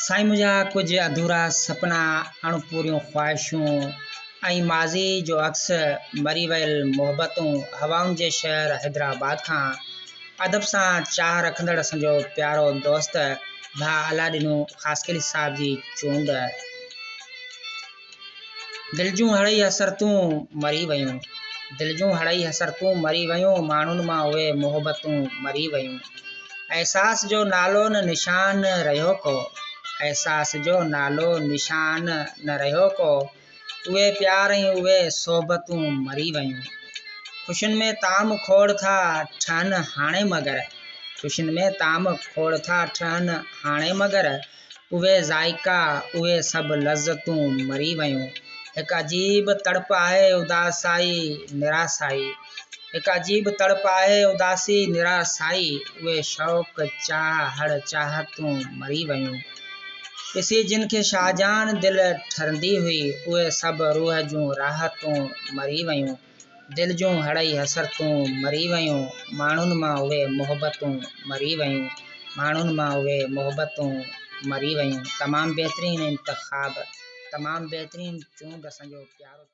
साईं मुझा कुछ अधूरा सपना अणपूरियूं ख्वाहिशूं ऐं माज़ी जो अक्स मरी वियल मोहबतूं हवाउनि जे शहर हैदराबाद खां अदब सां चाह रखंदड़ असांजो प्यारो दोस्त भाउ अलादीन ख़ासकली साहिब जी चूंड। दिल जूं हड़ई हसरतूं मरी वयूं, दिल जूं हड़ई हसरतूं मरी वयूं, माण्हुनि मां उहे मोहबतूं मरी वयूं। एहसास जो नालो न निशान रहियो को, एहसास जो नालो निशान न रहियो को, उहे प्यार ऐं उहे सोहबतूं मरी वयूं। ख़ुशियुनि में ताम खोड़ था ठहनि हाणे मगर, ख़ुशियुनि में ताम खोड़ था ठहनि हाणे मगर, उहे ज़ाइका उहे सभु लज़तूं मरी वयूं। हिकु अजीब तड़प आहे उदासाई निरासाई, हिकु अजीब तड़प आहे उदासी निरासाई, उहे शौक़ चाह हड़ चाहतूं मरी वयूं। ॾिसी जिन खे शाहजहान दिलि ठरंदी हुई, उहे सभु रूह जूं राहतूं मरी वयूं। दिल जूं हड़ई हसरतूं मरी वयूं, माण्हुनि मां उहे मोहबतूं मरी वयूं, माण्हुनि मां उहे मोहबतूं मरी वयूं। तमामु बहितरीनु इंतख़ाब, तमामु बहितरीनु चूंड असांजो प्यारो।